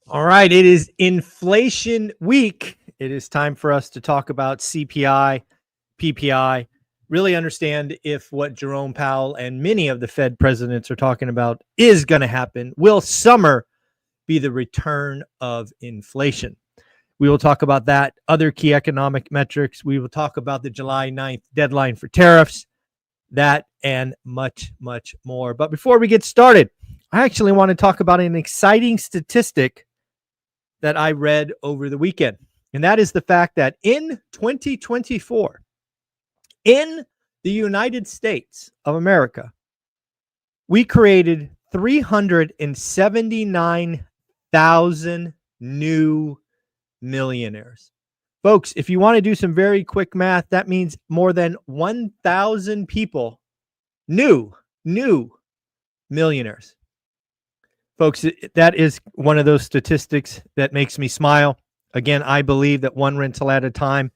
All right, it is inflation week. It is time for us to talk about CPI, PPI, really understand if what Jerome Powell and many of the Fed presidents are talking about is going to happen. Will summer be the return of inflation? We will talk about that, other key economic metrics. We will talk about the July 9th deadline for tariffs, that and much, much more. But before we get started, I actually want to talk about an exciting statistic that I read over the weekend. And that is the fact that in 2024, in the United States of America, we created 379,000 new millionaires. Folks, if you want to do some very quick math, that means more than 1,000 people, new millionaires. Folks, that is one of those statistics that makes me smile. Again, I believe that one rental at a time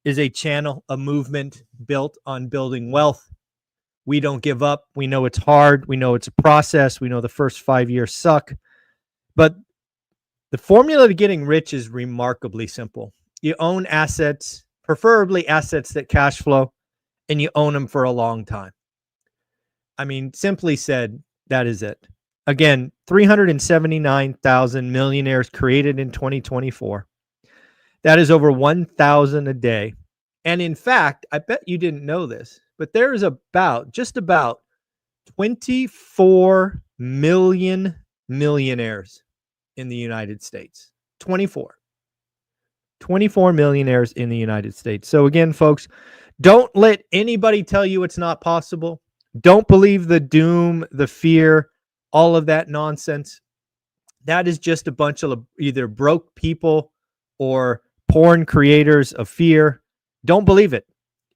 is a channel, a movement built on building wealth. We don't give up. We know it's hard. We know it's a process. We know the first 5 years suck. But the formula to getting rich is remarkably simple. You own assets, preferably assets that cash flow, and you own them for a long time. I mean, simply said, that is it. Again, 379,000 millionaires created in 2024. That is over 1,000 a day. And in fact, I bet you didn't know this, but there is just about 24 million millionaires in the United States. 24 millionaires in the United States. So again, folks, don't let anybody tell you it's not possible. Don't believe the doom, the fear, all of that nonsense. That is just a bunch of either broke people or porn creators of fear. Don't believe it.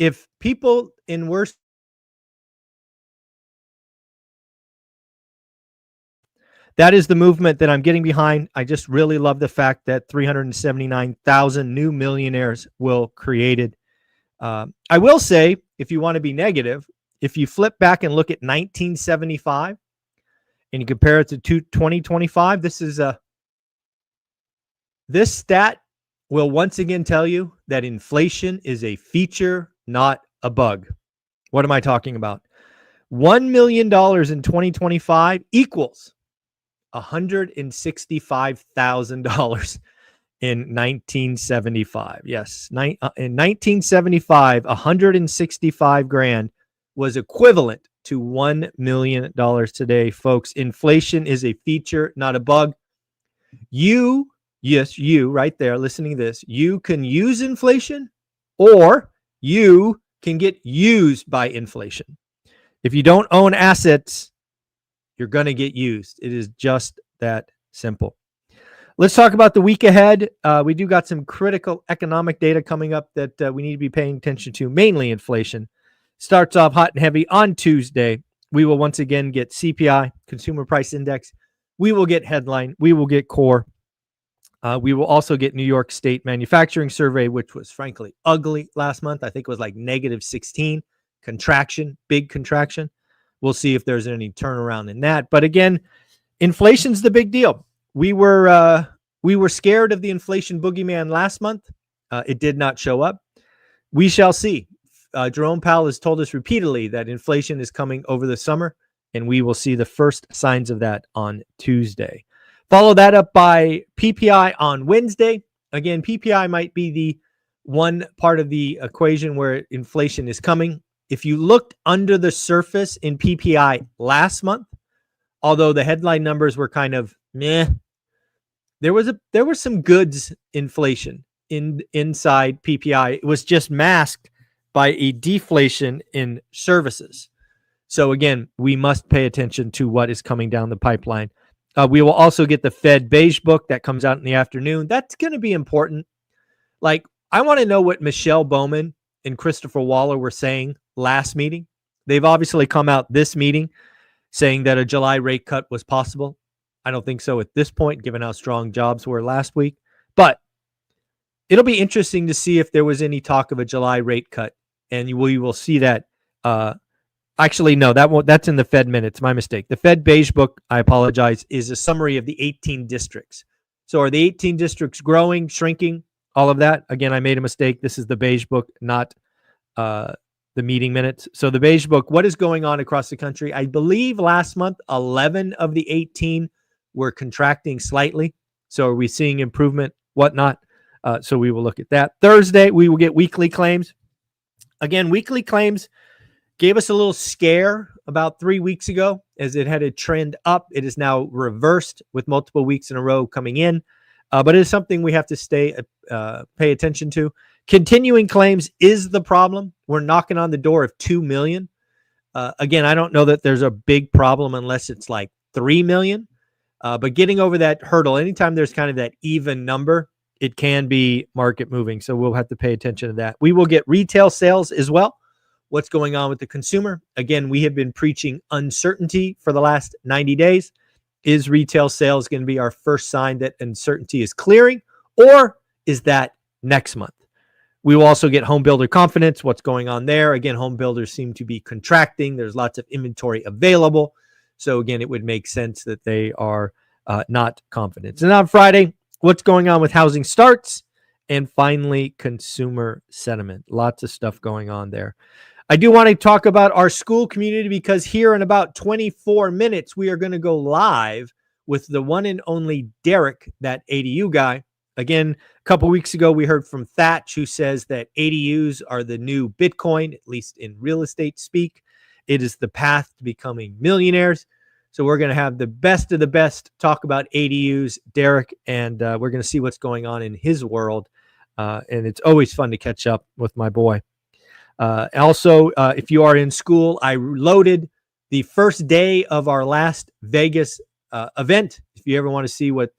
If people in worse, that is the movement that I'm getting behind. I just really love the fact that 379,000 new millionaires will created. I will say, if you want to be negative, if you flip back and look at 1975 and you compare it to 2025, this stat will once again tell you that inflation is a feature, not a bug. What am I talking about? $1 million in 2025 equals $165,000 in 1975. Yes, in 1975, 165 grand was equivalent to $1 million today, folks. Inflation is a feature, not a bug. You right there listening to this, you can use inflation or you can get used by inflation. If you don't own assets, you're going to get used. It is just that simple. Let's talk about the week ahead. We do got some critical economic data coming up that we need to be paying attention to, mainly inflation. Starts off hot and heavy on Tuesday. We will once again get CPI, Consumer Price Index. We will get headline. We will get core. We will also get New York State Manufacturing Survey, which was frankly ugly last month. I think it was like -16, contraction, big contraction. We'll see if there's any turnaround in that. But again, inflation's the big deal. We were scared of the inflation boogeyman last month. It did not show up. We shall see. Jerome Powell has told us repeatedly that inflation is coming over the summer, and we will see the first signs of that on Tuesday. Follow that up by PPI on Wednesday. Again, PPI might be the one part of the equation where inflation is coming. If you looked under the surface in PPI last month, although the headline numbers were kind of meh, there was some goods inflation inside PPI. It was just masked by a deflation in services. So again, we must pay attention to what is coming down the pipeline. We will also get the Fed Beige Book that comes out in the afternoon. That's going to be important. Like, I want to know what Michelle Bowman and Christopher Waller were saying last meeting. They've obviously come out this meeting saying that a July rate cut was possible. I don't think so at this point, given how strong jobs were last week. But it'll be interesting to see if there was any talk of a July rate cut. And we will see that Actually, no, that's in the Fed minutes. My mistake. The Fed Beige Book, I apologize, is a summary of the 18 districts. So are the 18 districts growing, shrinking, all of that? Again, I made a mistake. This is the Beige Book, not the meeting minutes. So the Beige Book, what is going on across the country? I believe last month, 11 of the 18 were contracting slightly. So are we seeing improvement, whatnot? So we will look at that. Thursday, we will get weekly claims. Again, weekly claims gave us a little scare about 3 weeks ago as it had a trend up. It is now reversed with multiple weeks in a row coming in, but it is something we have to pay attention to. Continuing claims is the problem. We're knocking on the door of 2 million. Again, I don't know that there's a big problem unless it's like 3 million, but getting over that hurdle, anytime there's kind of that even number, it can be market moving. So we'll have to pay attention to that. We will get retail sales as well. What's going on with the consumer? Again, we have been preaching uncertainty for the last 90 days. Is retail sales going to be our first sign that uncertainty is clearing, or is that next month? We will also get home builder confidence. What's going on there? Again, home builders seem to be contracting. There's lots of inventory available. So again, it would make sense that they are not confident. And on Friday, what's going on with housing starts? And finally, consumer sentiment. Lots of stuff going on there. I do want to talk about our school community because here in about 24 minutes, we are going to go live with the one and only Derek, that ADU guy. Again, a couple weeks ago, we heard from Thatch, who says that ADUs are the new Bitcoin, at least in real estate speak. It is the path to becoming millionaires. So we're going to have the best of the best talk about ADUs, Derek, and we're going to see what's going on in his world. And it's always fun to catch up with my boy. Also, if you are in school, I loaded the first day of our last Vegas event. If you ever want to see what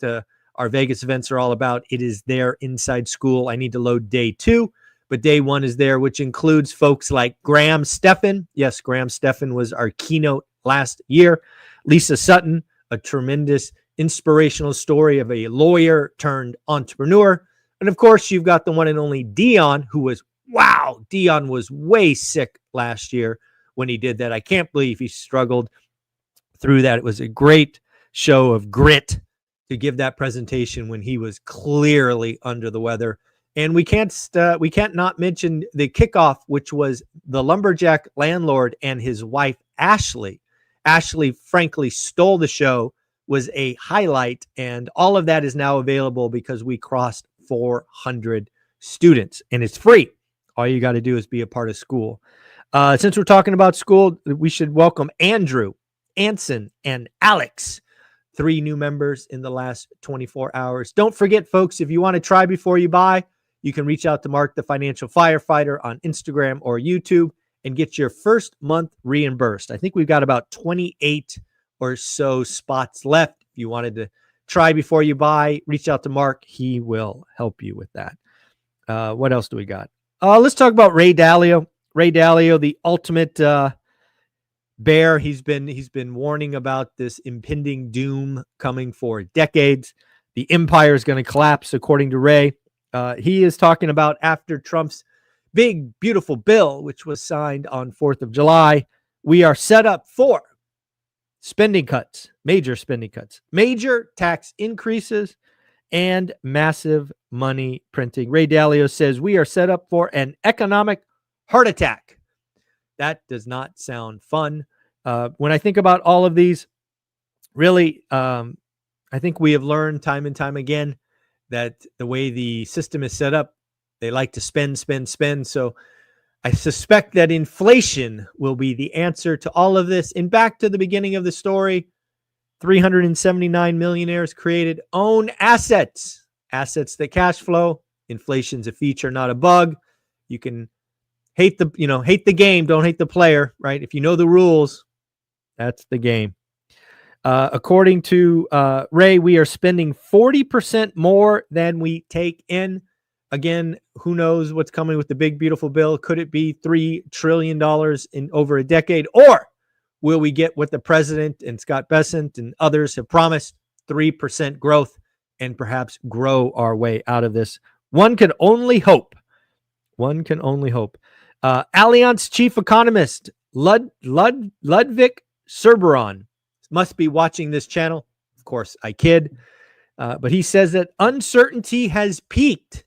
our Vegas events are all about, it is there inside school. I need to load day 2, but day 1 is there, which includes folks like Graham Stephan. Yes, Graham Stephan was our keynote last year. Lisa Sutton, a tremendous inspirational story of a lawyer turned entrepreneur. And of course, you've got the one and only Dion, who was Dion was way sick last year when he did that. I can't believe he struggled through that. It was a great show of grit to give that presentation when he was clearly under the weather. And we can't not mention the kickoff, which was the lumberjack landlord and his wife, Ashley. Ashley, frankly, stole the show, was a highlight, and all of that is now available because we crossed 400 students, and it's free. All you got to do is be a part of school. Since we're talking about school, we should welcome Andrew, Anson, and Alex, 3 new members in the last 24 hours. Don't forget, folks, if you want to try before you buy, you can reach out to Mark the Financial Firefighter on Instagram or YouTube and get your first month reimbursed. I think we've got about 28 or so spots left. If you wanted to try before you buy, reach out to Mark. He will help you with that. What else do we got? Let's talk about Ray Dalio. Ray Dalio, the ultimate bear. He's been warning about this impending doom coming for decades. The empire is going to collapse, according to Ray. He is talking about after Trump's big, beautiful bill, which was signed on 4th of July, we are set up for spending cuts, major spending cuts, major tax increases, and massive money printing. Ray Dalio says we are set up for an economic heart attack. That does not sound fun. When I think about all of these, really, I think we have learned time and time again that the way the system is set up, they like to spend. So I suspect that inflation will be the answer to all of this. And back to the beginning of the story, 379 millionaires created own assets that cash flow. Inflation's a feature, not a bug. You can hate the game, don't hate the player, right? If you know the rules, that's the game. According to Ray, we are spending 40% more than we take in. Again, who knows what's coming with the big, beautiful bill? Could it be $3 trillion in over a decade? Or will we get what the president and Scott Bessent and others have promised, 3% growth, and perhaps grow our way out of this? One can only hope. Allianz chief economist Ludwig Cerberon must be watching this channel. Of course, I kid. But he says that uncertainty has peaked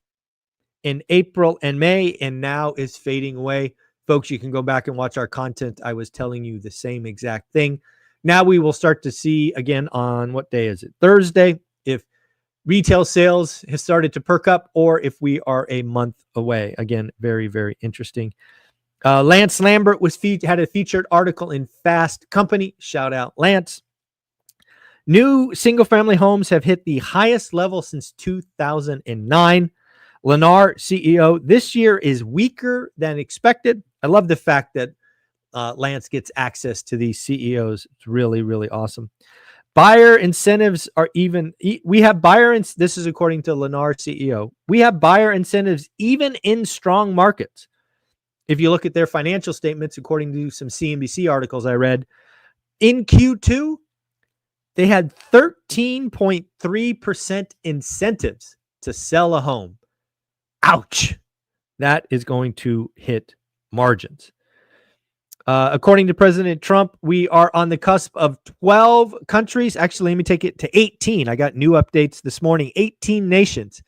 in April and May and now is fading away. Folks, you can go back and watch our content. I was telling you the same exact thing. Now we will start to see again on what day is it? Thursday, if retail sales has started to perk up or if we are a month away. Again, very, very interesting. Lance Lambert had a featured article in Fast Company. Shout out, Lance. New single-family homes have hit the highest level since 2009. Lennar CEO, this year is weaker than expected. I love the fact that Lance gets access to these CEOs. It's really, really awesome. Buyer incentives are even, we have this is according to Lennar CEO, we have buyer incentives even in strong markets. If you look at their financial statements, according to some CNBC articles I read, in Q2, they had 13.3% incentives to sell a home. Ouch. That is going to hit margins. According to President Trump, we are on the cusp of 12 countries. Actually, let me take it to 18. I got new updates this morning. 18 nations.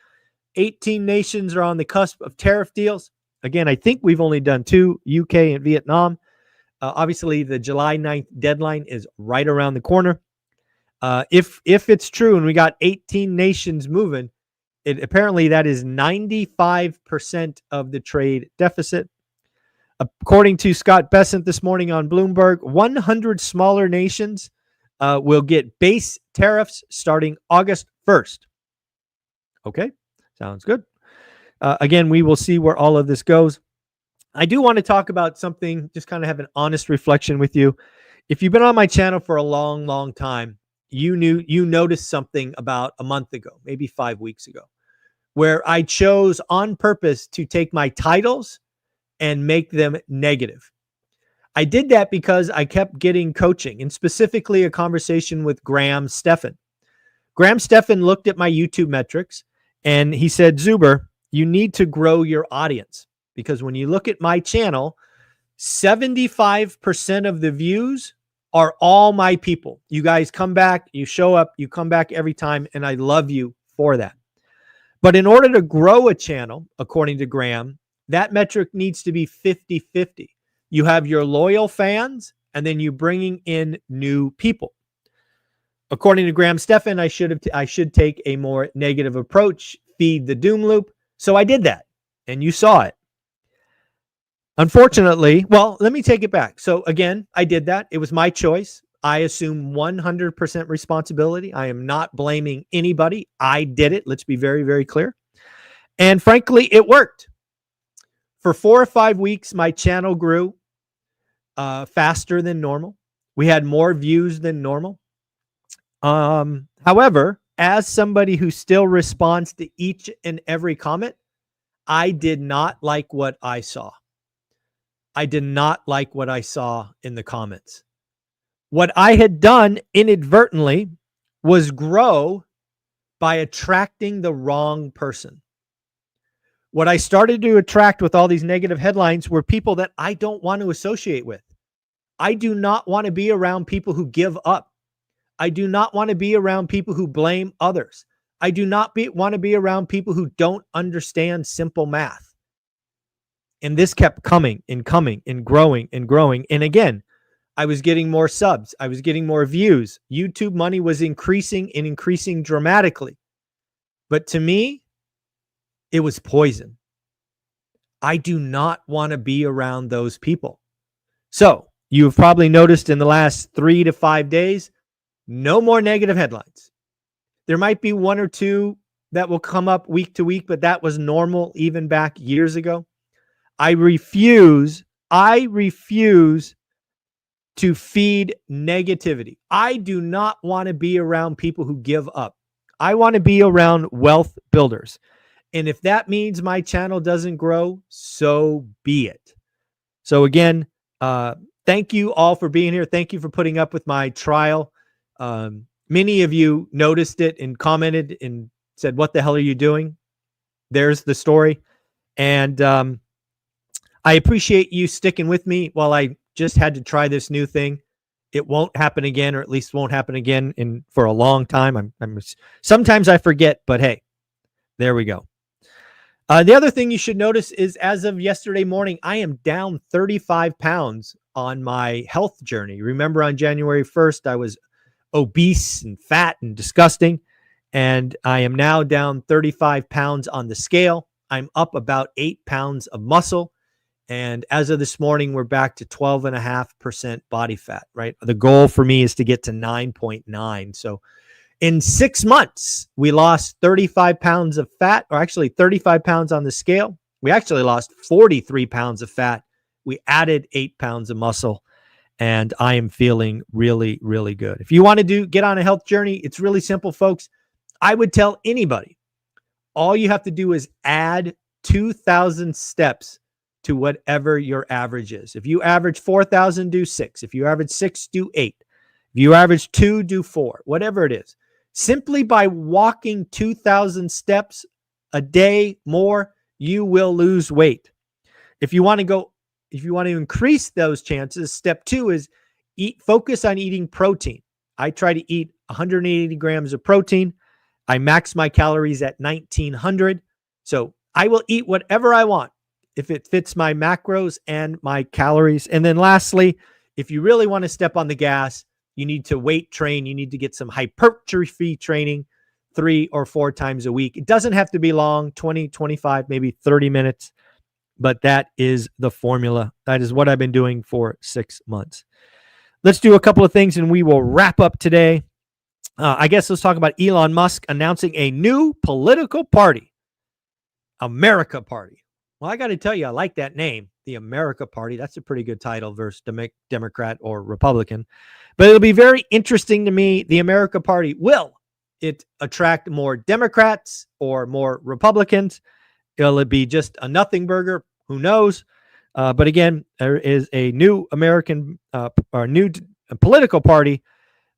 18 nations are on the cusp of tariff deals. Again, I think we've only done 2, UK and Vietnam. Obviously, the July 9th deadline is right around the corner. If it's true and we got 18 nations moving, apparently that is 95% of the trade deficit. According to Scott Bessent this morning on Bloomberg, 100 smaller nations will get base tariffs starting August 1st. Okay, sounds good. Again, we will see where all of this goes. I do want to talk about something, just kind of have an honest reflection with you. If you've been on my channel for a long, long time, you noticed something about a month ago, maybe 5 weeks ago, where I chose on purpose to take my titles and make them negative. I did that because I kept getting coaching, and specifically a conversation with Graham Stephan. Graham Stephan looked at my YouTube metrics and he said, Zuber, you need to grow your audience, because when you look at my channel, 75% of the views are all my people. You guys come back, you show up, you come back every time, and I love you for that. But in order to grow a channel, according to Graham, that metric needs to be 50-50. You have your loyal fans, and then you bringing in new people. According to Graham Stephan, I should take a more negative approach, feed the doom loop. So I did that, and you saw it. Unfortunately, well, let me take it back. So again, I did that. It was my choice. I assume 100% responsibility. I am not blaming anybody. I did it. Let's be very, very clear. And frankly, it worked. For 4 or 5 weeks, my channel grew faster than normal. We had more views than normal. However, as somebody who still responds to each and every comment, I did not like what I saw. I did not like what I saw in the comments. What I had done inadvertently was grow by attracting the wrong person. What I started to attract with all these negative headlines were people that I don't want to associate with. I do not want to be around people who give up. I do not want to be around people who blame others. I do not want to be around people who don't understand simple math. And this kept coming and coming and growing and growing. And again, I was getting more subs. I was getting more views. YouTube money was increasing and increasing dramatically. But to me, it was poison. I do not want to be around those people. So you've probably noticed in the last 3 to 5 days, no more negative headlines. There might be 1 or 2 that will come up week to week, but that was normal even back years ago. I refuse to feed negativity. I do not want to be around people who give up. I want to be around wealth builders. And if that means my channel doesn't grow, so be it. So again, thank you all for being here. Thank you for putting up with my trial. Many of you noticed it and commented and said, what the hell are you doing? There's the story. And I appreciate you sticking with me while I just had to try this new thing. It won't happen again, or at least won't happen again for a long time. Sometimes I forget, but hey, there we go. The other thing you should notice is as of yesterday morning, I am down 35 pounds on my health journey. Remember on January 1st, I was obese and fat and disgusting, and I am now down 35 pounds on the scale. I'm up about 8 pounds of muscle. And as of this morning, we're back to 12.5% body fat, right? The goal for me is to get to 9.9. So in 6 months, we lost 35 pounds of fat, or actually 35 pounds on the scale. We actually lost 43 pounds of fat. We added 8 pounds of muscle, and I am feeling really, really good. If you want to get on a health journey, it's really simple, folks. I would tell anybody, all you have to do is add 2,000 steps to whatever your average is. If you average 4,000, do 6. If you average 6, do 8. If you average 2, do 4. Whatever it is. Simply by walking 2,000 steps a day more, you will lose weight. If you want to increase those chances, step 2 is focus on eating protein. I try to eat 180 grams of protein. I max my calories at 1,900. So I will eat whatever I want if it fits my macros and my calories. And then lastly, if you really want to step on the gas, you need to weight train. You need to get some hypertrophy training 3 or 4 times a week. It doesn't have to be long, 20, 25, maybe 30 minutes. But that is the formula. That is what I've been doing for 6 months. Let's do a couple of things and we will wrap up today. I guess let's talk about Elon Musk announcing a new political party, America Party. Well, I got to tell you, I like that name, the America Party. That's a pretty good title versus Democrat or Republican. But it'll be very interesting to me. The America Party, will it attract more Democrats or more Republicans? Will it be just a nothing burger? Who knows? But again, there is a new political party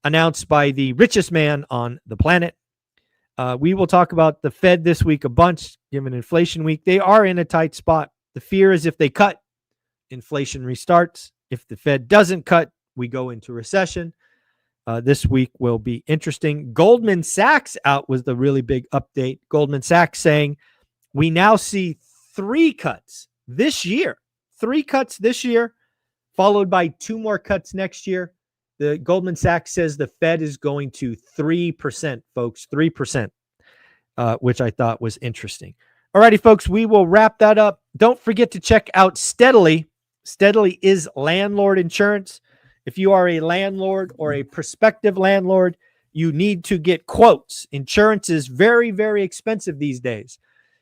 announced by the richest man on the planet. We will talk about the Fed this week a bunch, given inflation week. They are in a tight spot. The fear is if they cut, inflation restarts. If the Fed doesn't cut, we go into recession. This week will be interesting. Goldman Sachs out was the really big update. Goldman Sachs saying we now see 3 cuts this year. 3 cuts this year, followed by 2 more cuts next year. The Goldman Sachs says the Fed is going to 3%, folks, 3%, which I thought was interesting. All righty, folks, we will wrap that up. Don't forget to check out Steadily. Steadily is landlord insurance. If you are a landlord or a prospective landlord, you need to get quotes. Insurance is very, very expensive these days.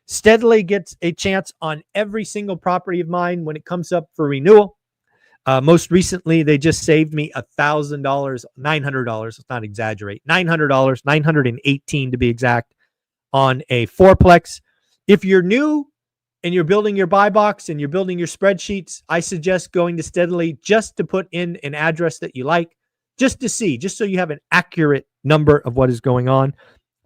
Steadily gets a chance on every single property of mine when it comes up for renewal. Most recently, they just saved me $1,000, $900. Let's not exaggerate. $900, $918 to be exact, on a 4-plex. If you're new and you're building your buy box and you're building your spreadsheets, I suggest going to Steadily just to put in an address that you like, just to see, just so you have an accurate number of what is going on.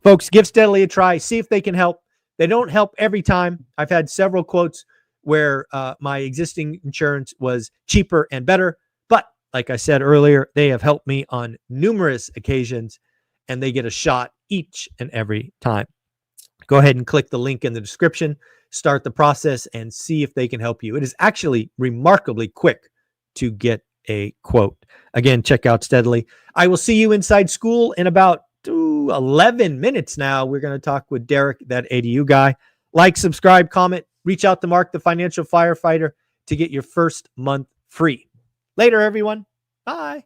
Folks, give Steadily a try. See if they can help. They don't help every time. I've had several quotes where my existing insurance was cheaper and better. But like I said earlier, they have helped me on numerous occasions, and they get a shot each and every time. Go ahead and click the link in the description, start the process, and see if they can help you. It is actually remarkably quick to get a quote. Again, check out Steadily. I will see you inside school in about 11 minutes now. We're going to talk with Derek, that ADU guy. Like, subscribe, comment. Reach out to Mark, the financial firefighter, to get your first month free. Later, everyone. Bye.